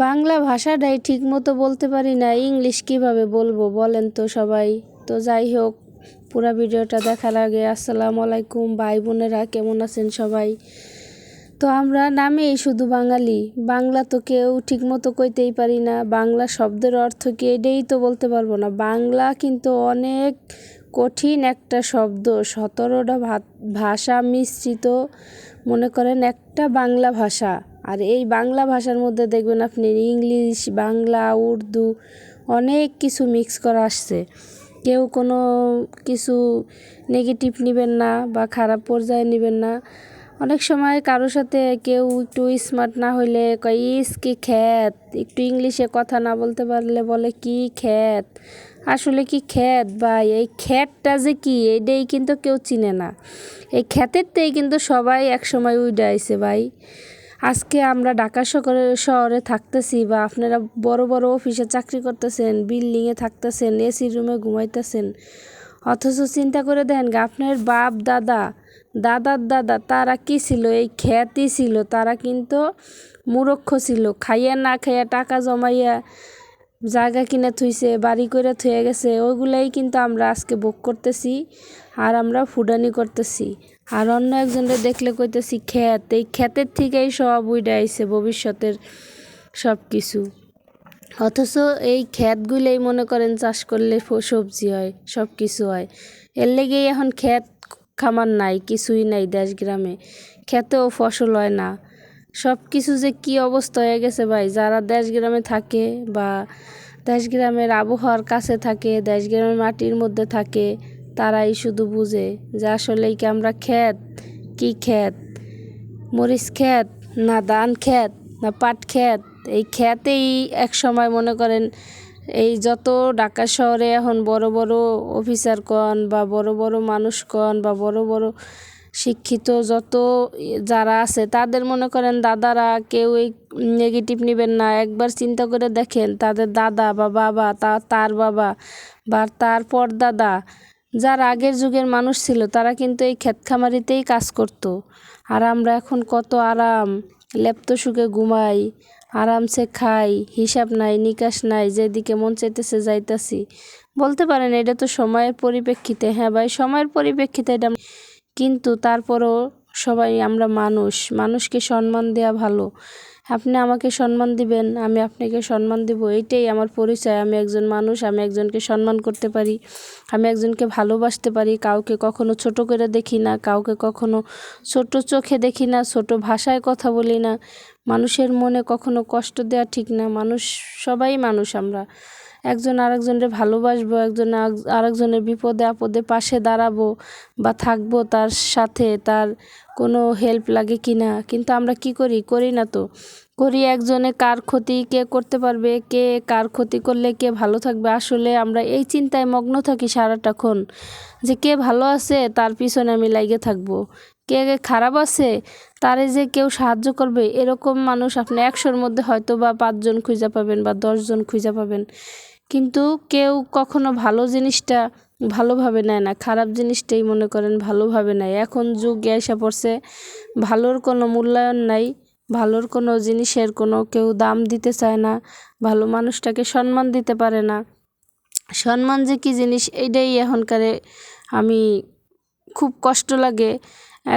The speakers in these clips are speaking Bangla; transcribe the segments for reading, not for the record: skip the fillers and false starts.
বাংলা ভাষাটাই ঠিকমতো বলতে পারি না, ইংলিশ কিভাবে বলবো বলেন তো সবাই। তো যাই হোক, পুরো ভিডিওটা দেখার আগে আসসালামু আলাইকুম ভাই বোনেরা, কেমন আছেন সবাই। তো আমরা নামেই শুধু বাঙালি, বাংলা তো কেউ ঠিকমতো কইতেই পারি না। বাংলা শব্দের অর্থ কি এটাই তো বলতে পারবো না। বাংলা কিন্তু অনেক কঠিন একটা শব্দ, 17টা ভাষা মিশ্রিত মনে করেন একটা বাংলা ভাষা। আর এই বাংলা ভাষার মধ্যে দেখবেন আপনি ইংলিশ, বাংলা, উর্দু অনেক কিছু মিক্স করা আসছে। কেউ কোনো কিছু নেগেটিভ নেবেন না বা খারাপ পর্যায়ে নেবেন না। অনেক সময় কারোর সাথে কেউ একটু স্মার্ট না হইলে কয় ইস কি খ্যাত, একটু ইংলিশে কথা না বলতে পারলে বলে কি খ্যাত। আসলে কি খ্যাত ভাই, এই খ্যাতটা যে কি এটাই কিন্তু কেউ চিনে না। এই খ্যাতেরতেই কিন্তু সবাই একসময় উইডা আইছে ভাই। আজকে আমরা ঢাকা শহরে থাকতেছি বা আপনারা বড় বড় অফিসে চাকরি করতেছেন, বিল্ডিংয়ে থাকতেছেন, এসি রুমে ঘুমাইতেছেন, অথচ চিন্তা করে দেখেন আপনার বাপ দাদা, দাদার দাদা তারা কি ছিল, এই খ্যাতই ছিল। তারা কিন্তু মূর্খ ছিল, খাইয়া না খাইয়া টাকা জমাইয়া জায়গা কিনে থুইছে, বাড়ি করে থুয়ে গেছে। ওইগুলাই কিন্তু আমরা আজকে ভোগ করতেছি আর আমরা ফুডানি করতেছি। আর অন্য একজনের দেখলে কইতেছি খ্যাত, এই খ্যাতের থেকেই সব উইডা আইছে ভবিষ্যতের সব কিছু। অথচ এই ক্ষেতগুলোই মনে করেন চাষ করলে সবজি হয়, সব কিছু হয়। এর লেগেই এখন ক্ষেত খামার নাই, কিছুই নাই দেশ গ্রামে, ক্ষেতেও ফসল হয় না। সব কিছু যে কি অবস্থা হয়ে গেছে ভাই, যারা দেশ গ্রামে থাকে বা দেশ গ্রামের আবহাওয়ার কাছে থাকে, দেশ গ্রামের মাটির মধ্যে থাকে, তারাই শুধু বুঝে যে আসলে কি আমরা ক্ষেত, কি ক্ষেত, মরিচ ক্ষেত না ধান ক্ষেত না পাট ক্ষেত। এই ক্ষেতেই এক সময় মনে করেন এই যত ঢাকা শহরে এখন বড় বড় অফিসার কন বা বড় বড় মানুষ কন বা বড় বড় শিক্ষিত যত যারা আছে তাদের মনে করেন দাদারা কেউ এই নেগেটিভ নেবেন না। একবার চিন্তা করে দেখেন তাদের দাদা বা বাবা, তার বাবা বা তার পরদাদা, যারা আগের যুগের মানুষ ছিল তারা কিন্তু এই ক্ষেত খামারিতেই কাজ করতো। আর আমরা এখন কত আরাম, লেপ্ত সুখে ঘুমাই, আরামসে খাই, হিসাব নাই নিকাশ নাই, যেদিকে মন চাইতেছে যাইতাছি। বলতে পারেন এটা তো সময়ের পরিপ্রেক্ষিতে, হ্যাঁ ভাই সময়ের পরিপ্রেক্ষিতে এটা, কিন্তু তারপরও সবাই আমরা মানুষ, মানুষকে সম্মান দেওয়া ভালো। আপনি আমাকে সম্মান দিবেন, আমি আপনাকে সম্মান দিব, এইটাই আমার পরিচয়। আমি একজন মানুষ, আমি একজনকে সম্মান করতে পারি, আমি একজনকে ভালোবাসতে পারি। কাউকে কখনো ছোট করে দেখি না, কাউকে কখনো ছোট চোখে দেখি না, ছোট ভাষায় কথা বলি না। মানুষের মনে কখনো কষ্ট দেওয়া ঠিক না। মানুষ, সবাই মানুষ আমরা। একজন আরেকজনের ভালোবাসবো, একজন আরেকজনের বিপদে আপদে পাশে দাঁড়াবো বা থাকবো তার সাথে, তার কোনো হেল্প লাগে কি না। কিন্তু আমরা কি করি না তো। করি একজনে কার ক্ষতি কে করতে পারবে, কে কার ক্ষতি করলে কে ভালো থাকবে। আসলে আমরা এই চিন্তায় মগ্ন থাকি সারাটাক্ষণ যে কে ভালো আছে তার পিছনে আমি লাইগে থাকবো, কে খারাপ আছে তারে যে কেউ সাহায্য করবে। এরকম মানুষ আপনি 100-র মধ্যে হয়তো বা 5 জন খুঁজে পাবেন বা 10 জন খুঁজে পাবেন। কিন্তু কেউ কখনো ভালো জিনিসটা ভালোভাবে নেয় না, খারাপ জিনিসটাই মনে করেন ভালোভাবে নেয়। এখন যুগ এসে পড়ছে, ভালোর কোনো মূল্যায়ন নাই, ভালোর কোনো জিনিসের কোনো কেউ দাম দিতে চায় না, ভালো মানুষটাকে সম্মান দিতে পারে না। সম্মান যে কী জিনিস এইটাই এখনকারে আমি খুব কষ্ট লাগে।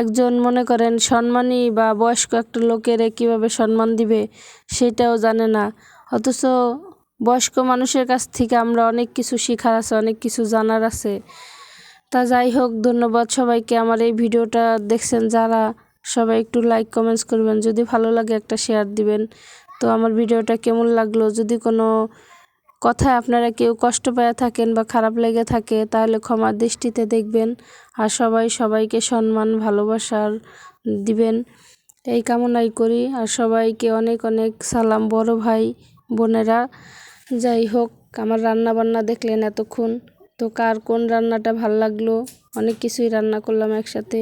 একজন মনে করেন সম্মানী বা বয়স্ক একটা লোকের কীভাবে সম্মান দিবে সেটাও জানে না। অথচ বয়স্ক মানুষের কাছ থেকে আমরা অনেক কিছু শেখার আছে, অনেক কিছু জানার আছে। তা যাই হোক, ধন্যবাদ সবাইকে আমার এই ভিডিওটা দেখছেন যারা, সবাই একটু লাইক কমেন্টস করবেন, যদি ভালো লাগে একটা শেয়ার দিবেন। তো আমার ভিডিওটা কেমন লাগলো, যদি কোনো কথায় আপনারা কেউ কষ্ট পেয়ে থাকেন বা খারাপ লেগে থাকে তাহলে ক্ষমার দৃষ্টিতে দেখবেন। আর সবাই সবাইকে সম্মান ভালোবাসার দিবেন এই কামনাই করি। আর সবাইকে অনেক অনেক সালাম বড় ভাই বোনেরা। যাই হোক, আমার রান্না বান্না দেখলেন এতক্ষণ, তো কার কোন রান্নাটা ভাল লাগলো, অনেক কিছুই রান্না করলাম একসাথে।